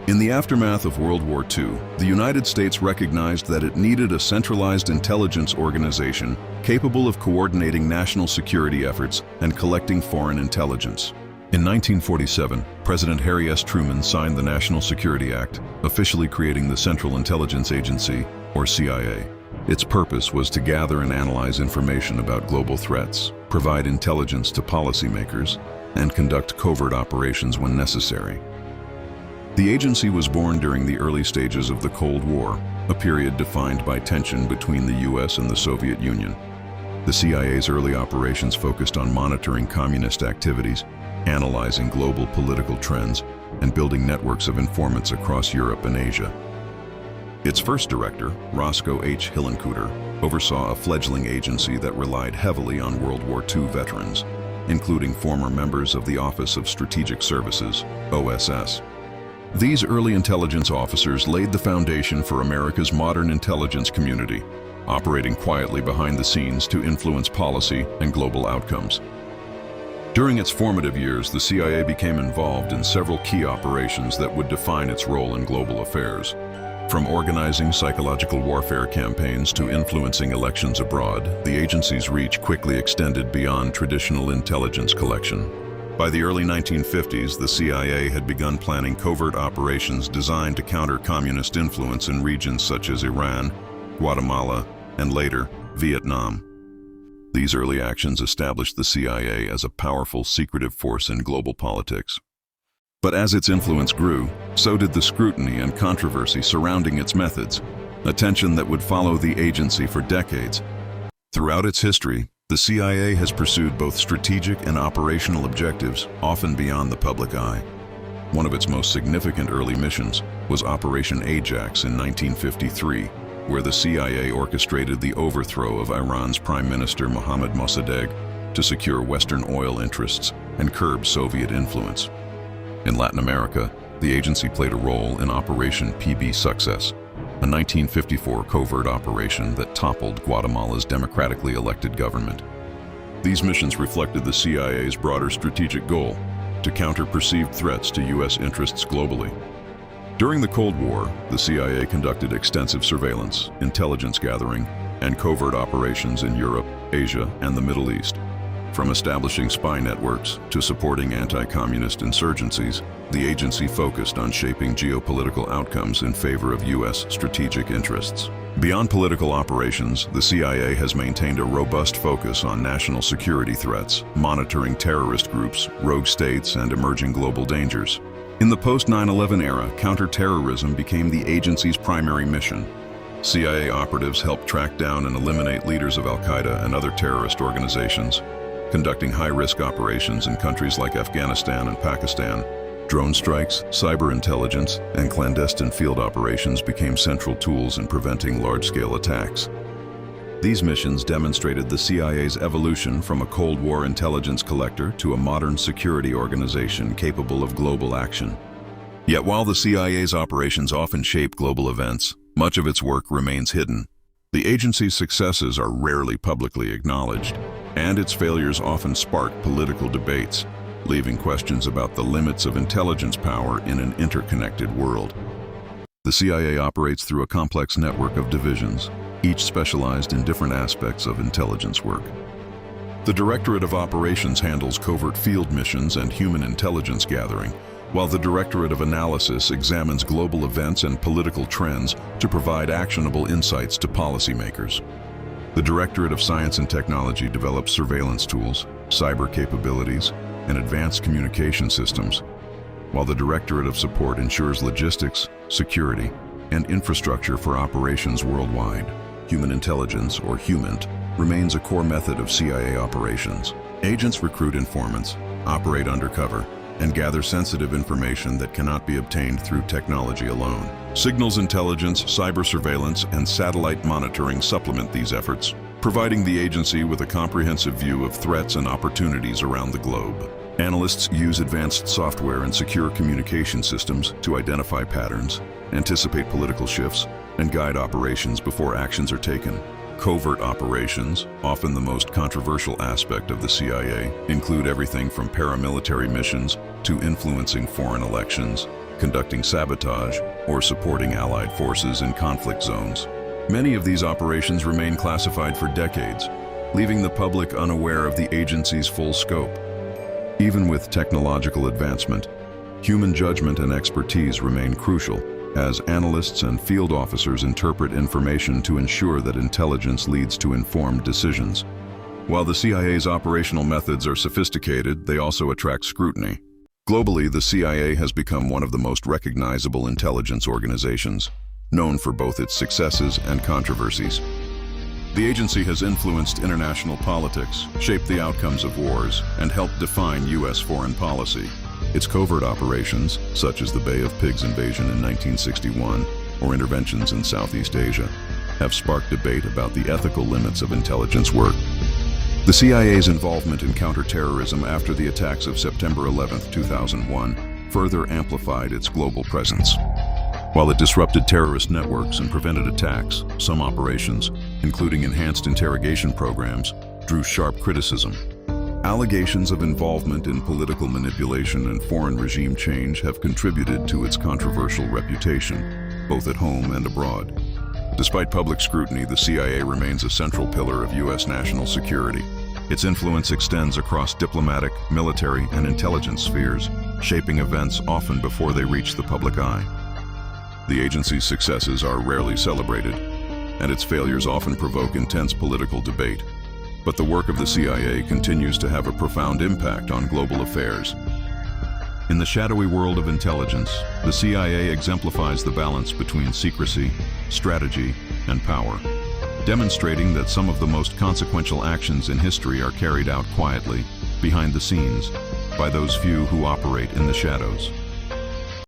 In the aftermath of World War II, the United States recognized that it needed a centralized intelligence organization capable of coordinating national security efforts and collecting foreign intelligence. In 1947, President Harry S. Truman signed the National Security Act, officially creating the Central Intelligence Agency, or CIA. Its purpose was to gather and analyze information about global threats, provide intelligence to policymakers, and conduct covert operations when necessary. The agency was born during the early stages of the Cold War, a period defined by tension between the US and the Soviet Union. The CIA's early operations focused on monitoring communist activities, analyzing global political trends, and building networks of informants across Europe and Asia. Its first director, Roscoe H. Hillenkoetter, oversaw a fledgling agency that relied heavily on World War II veterans, including former members of the Office of Strategic Services, OSS. These early intelligence officers laid the foundation for America's modern intelligence community, operating quietly behind the scenes to influence policy and global outcomes. During its formative years, the CIA became involved in several key operations that would define its role in global affairs. From organizing psychological warfare campaigns to influencing elections abroad, the agency's reach quickly extended beyond traditional intelligence collection. By the early 1950s, the CIA had begun planning covert operations designed to counter communist influence in regions such as Iran, Guatemala, and later, Vietnam. These early actions established the CIA as a powerful, secretive force in global politics. But as its influence grew, so did the scrutiny and controversy surrounding its methods, a tension that would follow the agency for decades. Throughout its history, the CIA has pursued both strategic and operational objectives, often beyond the public eye. One of its most significant early missions was Operation Ajax in 1953, where the CIA orchestrated the overthrow of Iran's Prime Minister Mohammad Mossadegh to secure Western oil interests and curb Soviet influence. In Latin America, the agency played a role in Operation PB Success, a 1954 covert operation that toppled Guatemala's democratically elected government. These missions reflected the CIA's broader strategic goal to counter perceived threats to U.S. interests globally. During the Cold War, the CIA conducted extensive surveillance, intelligence gathering, and covert operations in Europe, Asia, and the Middle East. From establishing spy networks to supporting anti-communist insurgencies, the agency focused on shaping geopolitical outcomes in favor of U.S. strategic interests. Beyond political operations, the CIA has maintained a robust focus on national security threats, monitoring terrorist groups, rogue states, and emerging global dangers. In the post-9/11 era, counterterrorism became the agency's primary mission. CIA operatives helped track down and eliminate leaders of Al-Qaeda and other terrorist organizations, conducting high-risk operations in countries like Afghanistan and Pakistan. Drone strikes, cyber intelligence, and clandestine field operations became central tools in preventing large-scale attacks. These missions demonstrated the CIA's evolution from a Cold War intelligence collector to a modern security organization capable of global action. Yet while the CIA's operations often shape global events, much of its work remains hidden. The agency's successes are rarely publicly acknowledged, and its failures often spark political debates, leaving questions about the limits of intelligence power in an interconnected world. The CIA operates through a complex network of divisions, each specialized in different aspects of intelligence work. The Directorate of Operations handles covert field missions and human intelligence gathering, while the Directorate of Analysis examines global events and political trends to provide actionable insights to policymakers. The Directorate of Science and Technology develops surveillance tools, cyber capabilities, and advanced communication systems, while the Directorate of Support ensures logistics, security, and infrastructure for operations worldwide. Human intelligence, or HUMINT, remains a core method of CIA operations. Agents recruit informants, operate undercover, and gather sensitive information that cannot be obtained through technology alone. Signals intelligence, cyber surveillance, and satellite monitoring supplement these efforts, providing the agency with a comprehensive view of threats and opportunities around the globe. Analysts use advanced software and secure communication systems to identify patterns, anticipate political shifts, and guide operations before actions are taken. Covert operations, often the most controversial aspect of the CIA, include everything from paramilitary missions to influencing foreign elections, conducting sabotage, or supporting Allied forces in conflict zones. Many of these operations remain classified for decades, leaving the public unaware of the agency's full scope. Even with technological advancement, human judgment and expertise remain crucial, as analysts and field officers interpret information to ensure that intelligence leads to informed decisions. While the CIA's operational methods are sophisticated, they also attract scrutiny. Globally, the CIA has become one of the most recognizable intelligence organizations, known for both its successes and controversies. The agency has influenced international politics, shaped the outcomes of wars, and helped define U.S. foreign policy. Its covert operations, such as the Bay of Pigs invasion in 1961 or interventions in Southeast Asia, have sparked debate about the ethical limits of intelligence work. The CIA's involvement in counterterrorism after the attacks of September 11, 2001, further amplified its global presence. While it disrupted terrorist networks and prevented attacks, some operations, including enhanced interrogation programs, drew sharp criticism. Allegations of involvement in political manipulation and foreign regime change have contributed to its controversial reputation, both at home and abroad. Despite public scrutiny, the CIA remains a central pillar of U.S. national security. Its influence extends across diplomatic, military, and intelligence spheres, shaping events often before they reach the public eye. The agency's successes are rarely celebrated, and its failures often provoke intense political debate. But the work of the CIA continues to have a profound impact on global affairs. In the shadowy world of intelligence, the CIA exemplifies the balance between secrecy, strategy, and power, demonstrating that some of the most consequential actions in history are carried out quietly, behind the scenes, by those few who operate in the shadows.